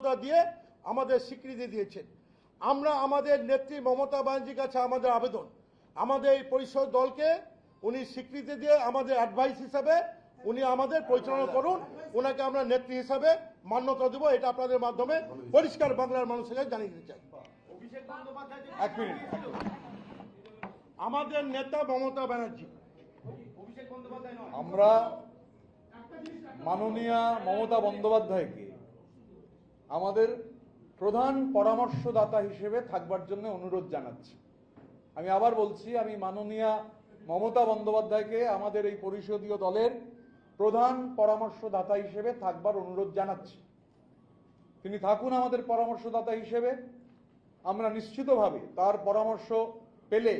মর্যাদা দিয়ে আমাদের স্বীকৃতি দিয়েছেন। আমরা আমাদের নেত্রী মমতা ব্যানার্জির কাছে আমাদের আবেদন, আমাদের এই পরিষদ দলকে উনি স্বীকৃতি দিয়ে আমাদের অ্যাডভাইস হিসাবে উনি আমাদের পরিচালনা করুন, ওনাকে আমরা নেত্রী হিসাবে মান্যতা দেব, এটা আপনাদের মাধ্যমে পরিষ্কার বাংলার মানুষের কাছে জানিয়ে দিতে চাই। এক মিনিট, আমাদের নেতা মমতা ব্যানার্জি, আমরা মাননীয়া মমতা বন্দ্যোপাধ্যায়কে আমাদের প্রধান পরামর্শদাতা হিসেবে থাকবার জন্য অনুরোধ জানাচ্ছি। আমি আবার বলছি, আমি মাননীয়া মমতা বন্দ্যোপাধ্যায়কে আমাদের এই পরিষদীয় দলের প্রধান পরামর্শদাতা হিসেবে থাকবার অনুরোধ জানাচ্ছি। তিনি থাকুন আমাদের পরামর্শদাতা হিসেবে। আমরা নিশ্চিতভাবে তার পরামর্শ পেলে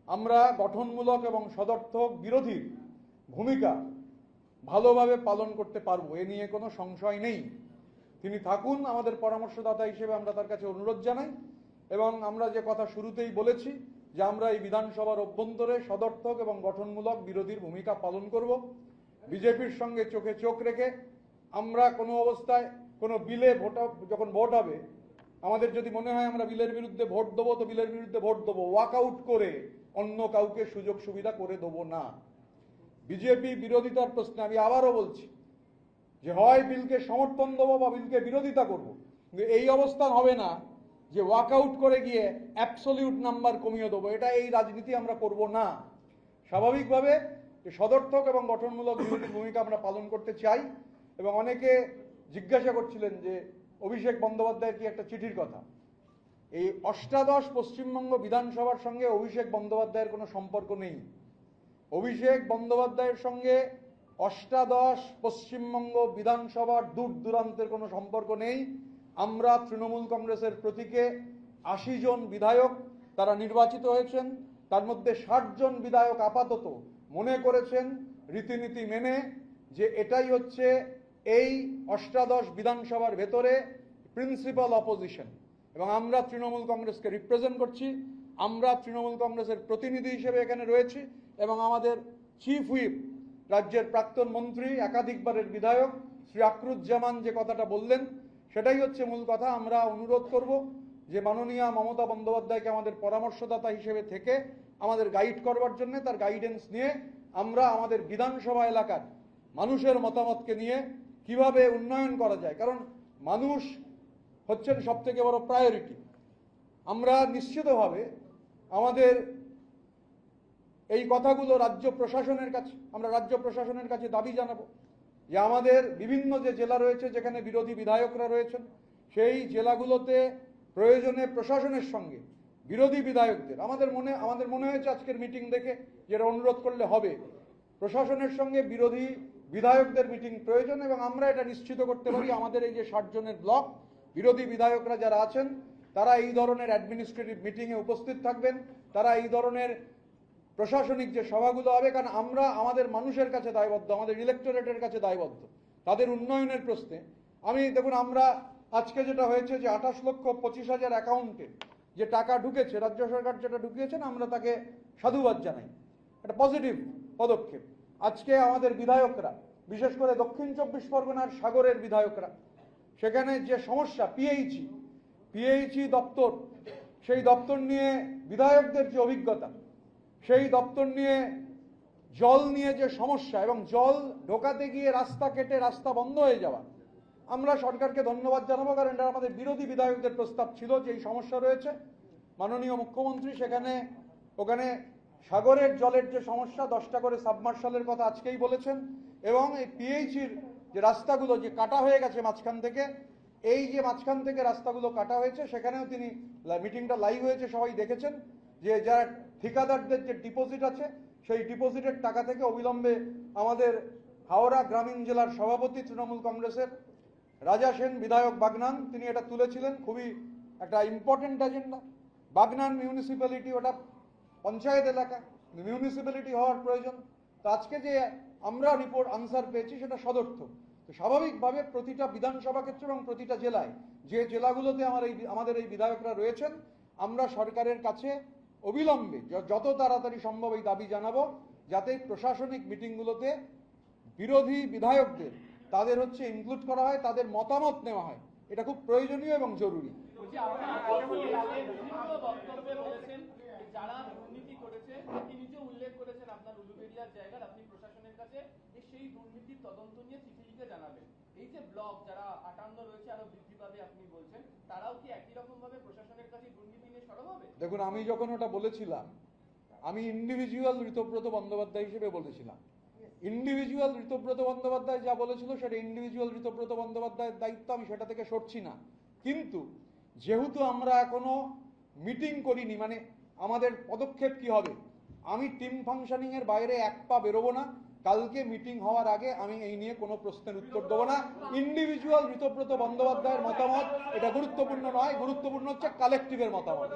আমরা গঠনমূলক এবং সদর্থক বিরোধীর ভূমিকা ভালোভাবে পালন করতে পারবো, এ নিয়ে কোনো সংশয় নেই। তিনি থাকুন আমাদের পরামর্শদাতা হিসেবে, আমরা তার কাছে অনুরোধ জানাই। এবং আমরা যে কথা শুরুতেই বলেছি যে আমরা এই বিধানসভার অভ্যন্তরে সদর্থক এবং গঠনমূলক বিরোধীর ভূমিকা পালন করব। বিজেপির সঙ্গে চোখে চোখ রেখে আমরা কোনো অবস্থায় কোনো বিলে যখন ভোট হবে, আমাদের যদি মনে হয় আমরা বিলের বিরুদ্ধে ভোট দেবো তো বিলের বিরুদ্ধে ভোট দেবো, ওয়াকআউট করে অন্য কাউকে সুযোগ সুবিধা করে দেবো না। বিজেপি বিরোধিতার প্রশ্নে আমি আবারও বলছি যে হয় বিলকে সমর্থন দেবো বা বিলকে বিরোধিতা করব, কিন্তু এই অবস্থান হবে না যে ওয়াকআউট করে গিয়ে অ্যাবসলিউট নাম্বার কমিয়ে দেবো। এটা এই রাজনীতি আমরা করব না। স্বাভাবিকভাবে সদর্থক এবং গঠনমূলক বিরোধীর ভূমিকা আমরা পালন করতে চাই। এবং অনেকে জিজ্ঞাসা করছিলেন যে অভিষেক বন্দ্যোপাধ্যায়ের কি একটা চিঠির কথা। এই অষ্টাদশ পশ্চিমবঙ্গ বিধানসভার সঙ্গে অভিষেক বন্দ্যোপাধ্যায়ের কোনো সম্পর্ক নেই। অভিষেক বন্দ্যোপাধ্যায়ের সঙ্গে অষ্টাদশ পশ্চিমবঙ্গ বিধানসভার দূর দূরান্তের কোনো সম্পর্ক নেই। আমরা তৃণমূল কংগ্রেসের প্রতীকে ৮০ জন বিধায়ক তারা নির্বাচিত হয়েছেন, তার মধ্যে ৬০ জন বিধায়ক আপাতত মনে করেছেন রীতিনীতি মেনে যে এটাই হচ্ছে এই অষ্টাদশ বিধানসভার ভেতরে প্রিন্সিপাল অপোজিশন। এবং আমরা তৃণমূল কংগ্রেসকে রিপ্রেজেন্ট করছি, আমরা তৃণমূল কংগ্রেসের প্রতিনিধি হিসেবে এখানে রয়েছি। এবং আমাদের চিফ হুইপ রাজ্যের প্রাক্তন মন্ত্রী একাধিকবারের বিধায়ক শ্রী আকরুজ্জামান যে কথাটা বললেন সেটাই হচ্ছে মূল কথা। আমরা অনুরোধ করব যে মাননীয়া মমতা বন্দ্যোপাধ্যায়কে আমাদের পরামর্শদাতা হিসেবে থেকে আমাদের গাইড করবার জন্য, তার গাইডেন্স নিয়ে আমরা আমাদের বিধানসভা এলাকার মানুষের মতামতকে নিয়ে কিভাবে উন্নয়ন করা যায়, কারণ মানুষ হচ্ছেন সবথেকে বড় প্রায়োরিটি। আমরা নিশ্চিতভাবে আমাদের এই কথাগুলো রাজ্য প্রশাসনের কাছে দাবি জানাবো যে আমাদের বিভিন্ন যে জেলা রয়েছে যেখানে বিরোধী বিধায়করা রয়েছেন, সেই জেলাগুলোতে প্রয়োজনে প্রশাসনের সঙ্গে বিরোধী বিধায়কদের আমাদের মনে হয়েছে আজকের মিটিং দেখে যেটা অনুরোধ করলে হবে, প্রশাসনের সঙ্গে বিরোধী বিধায়কদের মিটিং প্রয়োজন। এবং আমরা এটা নিশ্চিত করতে পারি আমাদের এই যে ৬০ জনের ব্লক বিরোধী বিধায়করা যারা আছেন তারা এই ধরনের অ্যাডমিনিস্ট্রেটিভ মিটিংয়ে উপস্থিত থাকবেন, তারা এই ধরনের প্রশাসনিক যে সভাগুলো হবে, কারণ আমরা আমাদের মানুষের কাছে দায়বদ্ধ, আমাদের ইলেকটোরেটের কাছে দায়বদ্ধ তাদের উন্নয়নের প্রশ্নে। দেখুন আমরা আজকে যেটা হয়েছে যে ২৮,২৫,০০০ অ্যাকাউন্টে যে টাকা ঢুকেছে, রাজ্য সরকার যেটা ঢুকিয়েছেন আমরা তাকে সাধুবাদ জানাই, একটা পজিটিভ পদক্ষেপ। আজকে আমাদের বিধায়করা, বিশেষ করে দক্ষিণ ২৪ পরগনার সাগরের বিধায়করা, সেখানে যে সমস্যা পিএইচই দপ্তর, সেই দপ্তর নিয়ে বিধায়কদের যে অভিজ্ঞতা, সেই দপ্তর নিয়ে জল নিয়ে যে সমস্যা এবং জল ঢোকাতে গিয়ে রাস্তা কেটে রাস্তা বন্ধ হয়ে যাওয়া, আমরা সরকারকে ধন্যবাদ জানাবো, কারণ এটা আমাদের বিরোধী বিধায়কদের প্রস্তাব ছিল যে এই সমস্যা রয়েছে। মাননীয় মুখ্যমন্ত্রী ওখানে সাগরের জলের যে সমস্যা, 10টা করে সাবমার্শালের কথা আজকেই বলেছেন। এবং এই পিএইচির যে রাস্তাগুলো যে কাটা হয়ে গেছে মাঝখান থেকে, এই যে মাঝখান থেকে রাস্তাগুলো কাটা হয়েছে সেখানেও তিনি, মিটিংটা লাইভ হয়েছে সবাই দেখেছেন, যে যারা ঠিকাদারদের যে ডিপোজিট আছে সেই ডিপোজিটের টাকা থেকে অবিলম্বে আমাদের হাওড়া গ্রামীণ জেলার সভাপতি তৃণমূল কংগ্রেসের রাজা সেন বিধায়ক বাগনান, তিনি এটা তুলেছিলেন। খুবই একটা ইম্পর্টেন্ট এজেন্ডা। বাগনান মিউনিসিপ্যালিটি ওটা পঞ্চায়েত এলাকা, মিউনিসিপ্যালিটি হওয়ার প্রয়োজন। তো আজকে যে আমরা রিপোর্ট আনসার পেয়েছি সেটা সদর্থক। তো স্বাভাবিকভাবে প্রতিটা বিধানসভা ক্ষেত্র এবং প্রতিটা জেলায় যে জেলাগুলোতে আমাদের এই বিধায়করা রয়েছেন, আমরা সরকারের কাছে অবিলম্বে যত তাড়াতাড়ি সম্ভব এই দাবি জানাবো যাতে প্রশাসনিক মিটিংগুলোতে বিরোধী বিধায়কদের তাদের ইনক্লুড করা হয়, তাদের মতামত নেওয়া হয়, এটা খুব প্রয়োজনীয় এবং জরুরি। বলছি, আপনি এর আগে বিভিন্ন বক্তব্যে বলেছেন যে যারা দুর্নীতি করেছে, আপনি নিজে উল্লেখ করেছেন আপনার উলুবেড়িয়ার জায়গার, আপনি প্রশাসনের কাছে যে সেই দুর্নীতির তদন্ত নিয়ে চিঠি লিখে জানাবেন। এই যে ব্লক যারা 58 রয়েছে, আরো বৃদ্ধি পাবে আপনি বলছেন, তারাও কি একই রকম ভাবে প্রশাসনের কাছে দুর্নীতি নিয়ে সরব হবে? দেখুন, আমি যখন ওটা বলেছিলাম, আমি ইন্ডিভিজুয়াল ঋতব্রত বন্দ্যোপাধ্যায় হিসেবে বলেছিলাম। ইন্ডিভিজুয়াল ঋতব্রত বন্দ্যোপাধ্যায় যা বলেছিল সেটা ইন্ডিভিজুয়াল ঋতব্রত বন্দ্যোপাধ্যায়ের দায়িত্ব, আমি সেটা থেকে সরছি না। কিন্তু যেহেতু আমরা এখনো মিটিং করিনি, মানে আমাদের পদক্ষেপ কি হবে, আমি টিম ফাংশনিং এর বাইরে এক পা বেরোবো না। কালকে মিটিং হওয়ার আগে আমি এই নিয়ে কোনো প্রশ্নের উত্তর দেবো না। ইন্ডিভিজুয়াল ঋতব্রত বন্দ্যোপাধ্যায়ের মতামত এটা গুরুত্বপূর্ণ নয়, গুরুত্বপূর্ণ হচ্ছে কালেকটিভের মতামত।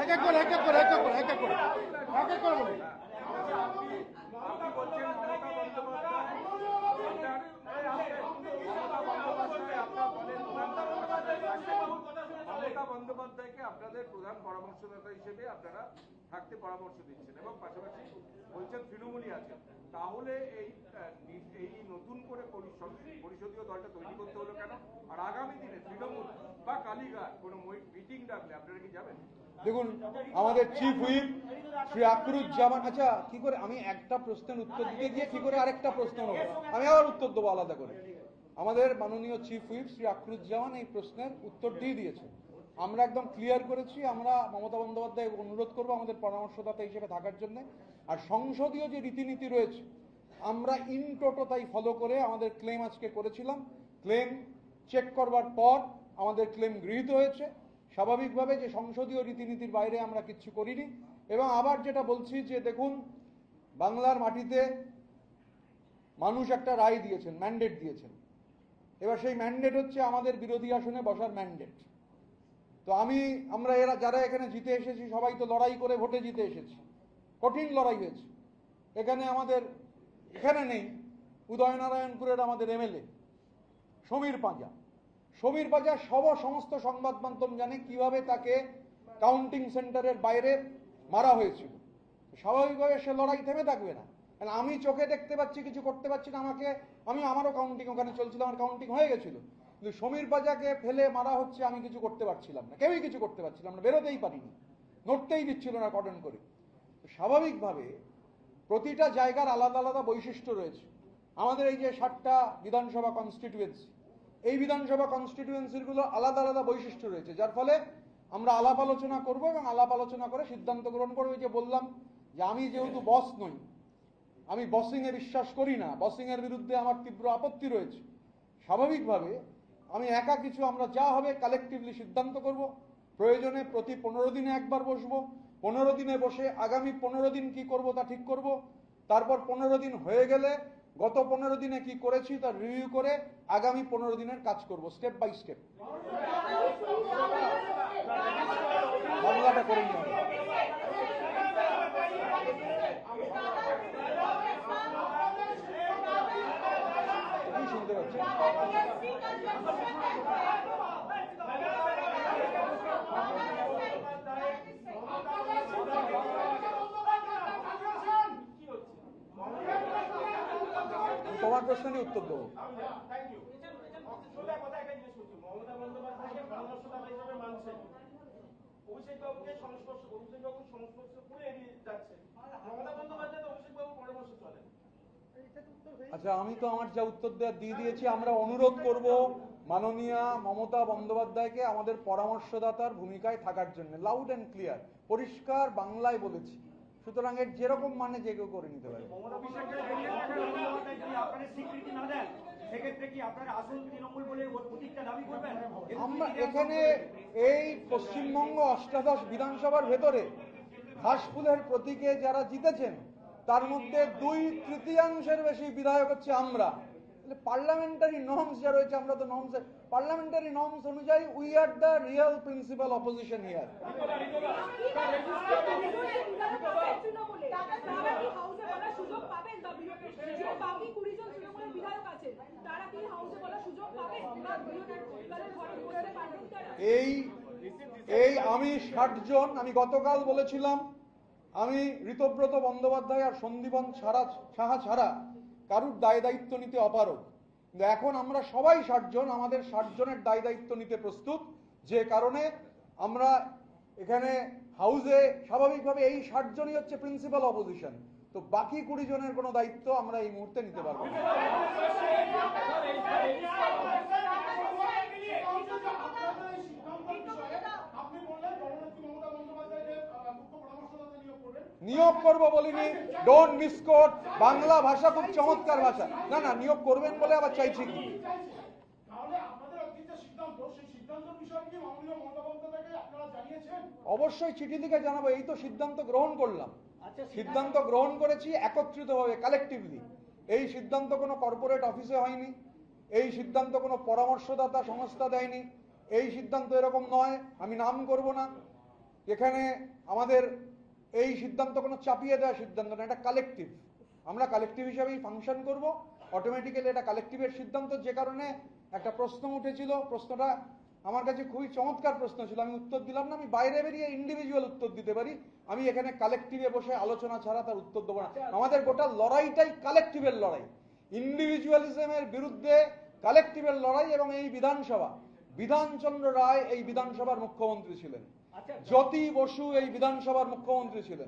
এক এক করে বলে। মমতা বন্দ্যোপাধ্যায়কে আপনাদের প্রধান পরামর্শদাতা হিসেবে আপনারা থাকতে পরামর্শ দিচ্ছেন এবং পাশাপাশি বলছেন তৃণমূলই আছে। তাহলে এই নতুন করে পরিষদীয় দলটা তৈরি করতে হলো কেন? আর আগামী দিনে তৃণমূল বা কালীঘাট কোনো মিটিং ডাকলে আপনারা কি যাবেন? দেখুন, আমাদের চিফ হুইপ শ্রী আকরুজ্জামান, আচ্ছা কি করে আমি একটা প্রশ্নের উত্তর দিতে গিয়ে কি করে আরেকটা প্রশ্ন নেব? আমি আবার উত্তর দেবো আলাদা করে। আমাদের মাননীয় চিফ হুইপ শ্রী আকরুজ্জামান এই প্রশ্নের উত্তর দিয়ে দিয়েছে। আমরা একদম ক্লিয়ার করেছি, আমরা মমতা বন্দ্যোপাধ্যায় অনুরোধ করবো আমাদের পরামর্শদাতা হিসেবে থাকার জন্য। আর সংসদীয় যে রীতিনীতি রয়েছে আমরা ইন টোটো তাই ফলো করে আমাদের ক্লেম আজকে করেছিলাম। ক্লেম চেক করবার পর আমাদের ক্লেম গৃহীত হয়েছে। স্বাভাবিকভাবে যে সংসদীয় রীতিনীতির বাইরে আমরা কিচ্ছু করিনি। এবং আবার যেটা বলছি যে দেখুন, বাংলার মাটিতে মানুষ একটা রায় দিয়েছেন, ম্যান্ডেট দিয়েছেন। এবার সেই ম্যান্ডেট হচ্ছে আমাদের বিরোধী আসনে বসার ম্যান্ডেট। তো আমরা যারা এখানে জিতে এসেছি সবাই তো লড়াই করে ভোটে জিতে এসেছি, কঠিন লড়াই হয়েছে। এখানে নেই উদয়নারায়ণপুরের আমাদের এমএলএ সমীর পাঁজা সমস্ত সংবাদ মাধ্যম জানে কিভাবে তাকে কাউন্টিং সেন্টারের বাইরে মারা হয়েছিল। স্বাভাবিকভাবে সে লড়াই থেমে থাকবে না। কারণ আমি চোখে দেখতে পাচ্ছি, কিছু করতে পারছি না। আমারও কাউন্টিং ওখানে চলছিল, আমার কাউন্টিং হয়ে গেছিল, কিন্তু সমীর পাঁজাকে ফেলে মারা হচ্ছে, আমি কিছু করতে পারছিলাম না, কেউই কিছু করতে পারছিলাম না, বেরোতেই পারিনি, নড়তেই দিচ্ছিল না কর্ডন করে। স্বাভাবিকভাবে প্রতিটা জায়গার আলাদা আলাদা বৈশিষ্ট্য রয়েছে। আমাদের এই যে 60টা বিধানসভা কনস্টিটিউয়েন্সি, এই বিধানসভা কনস্টিটিউয়েন্সিগুলো আলাদা আলাদা বৈশিষ্ট্য রয়েছে, যার ফলে আমরা আলাপ আলোচনা করবো এবং আলাপ আলোচনা করে সিদ্ধান্ত গ্রহণ করবো। যে বললাম যে আমি যেহেতু বস নই, আমি বসিং এ বিশ্বাস করি না, বসিং এর বিরুদ্ধে আমার তীব্র আপত্তি রয়েছে। স্বাভাবিকভাবে আমি একা কিছু, আমরা যা হবে কালেকটিভলি সিদ্ধান্ত করব। প্রয়োজনে প্রতি 15 দিনে একবার বসবো, 15 দিনে বসে আগামী 15 দিন কি করব তা ঠিক করব। তারপর 15 দিন হয়ে গেলে গত 15 দিনে কি করেছি তা রিভিউ করে আগামী 15 দিনের কাজ করব, স্টেপ বাই স্টেপ। বাংলাটা করে নিয়ে শুনতে পাচ্ছি। তোমার প্রশ্নের উত্তর দেবো। আচ্ছা, আমি তো আমার যা উত্তর দেওয়ার দিয়ে দিয়েছি। আমরা অনুরোধ করব মাননীয়া মমতা বন্দ্যোপাধ্যায়কে আমাদের পরামর্শদাতার ভূমিকায় থাকার জন্য। লাউড অ্যান্ড ক্লিয়ার, পরিষ্কার বাংলায় বলেছি। সুতরাং এর যেরকম মানে যে কেউ করে নিতে পারে। আমরা এখানে এই পশ্চিমবঙ্গ অষ্টাদশ বিধানসভার ভেতরে ঘাসফুলের প্রতীকে যারা জিতেছেন তার মধ্যে 2/3 বেশি বিধায়ক হচ্ছে আমরা। পার্লামেন্টারি নর্মস যা রয়েছে, আমরা তো পার্লামেন্টারি নর্মস অনুযায়ী we are the real principal opposition here. এই আমি 60 জন, আমি গতকাল বলেছিলাম আমি ঋতব্রত বন্দ্যোপাধ্যায় আর সন্দীপন সাহা ছাড়া কারুর দায় দায়িত্ব নিতে অপারগ, কিন্তু এখন আমরা সবাই 60 জন আমাদের 60 জনের দায় দায়িত্ব নিতে প্রস্তুত, যে কারণে আমরা এখানে হাউসে স্বাভাবিকভাবে এই 60 জনই হচ্ছে প্রিন্সিপাল অপোজিশন, তো বাকি 20 জনের কোনো দায়িত্ব আমরা এই মুহূর্তে নিতে পারবো না। নিয়োগ করব বলিনি, ডোন্ট মিসকোট, বাংলা ভাষা খুব চমৎকার ভাষা। না না, নিয়োগ করবেন বলে আবার চাইছি কি? অবশ্যই চিঠি লিখে জানাবো, এই তো সিদ্ধান্ত গ্রহণ করলাম। সিদ্ধান্ত গ্রহণ করেছি একত্রিতভাবে, কালেকটিভলি। এই সিদ্ধান্ত কোনো কর্পোরেট অফিসে হয়নি, এই সিদ্ধান্ত কোনো পরামর্শদাতা সংস্থা দেয়নি, এই সিদ্ধান্ত এরকম নয়, আমি নাম করব না। এখানে আমাদের এই সিদ্ধান্ত কোনো চাপিয়ে দেওয়া সিদ্ধান্ত না, এটা কালেকটিভ। আমরা কালেকটিভ হিসাবেই ফাংশন করব, অটোমেটিক্যালি এটা কালেকটিভের সিদ্ধান্ত। যে কারণে একটা প্রশ্ন উঠেছিল, প্রশ্নটা আমার কাছে খুবই চমৎকার প্রশ্ন ছিল, আমি উত্তর দিলাম না। আমি বাইরে বেরিয়ে ইন্ডিভিজুয়াল উত্তর দিতে পারি, আমি এখানে কালেকটিভে বসে আলোচনা ছাড়া তার উত্তর দেবো না। আমাদের গোটা লড়াইটাই কালেকটিভের লড়াই, ইন্ডিভিজুয়ালিজমের বিরুদ্ধে কালেকটিভের লড়াই। এবং এই বিধানসভা, বিধানচন্দ্র রায় এই বিধানসভার মুখ্যমন্ত্রী ছিলেন, জ্যোতি বসু এই বিধানসভার মুখ্যমন্ত্রী ছিলেন।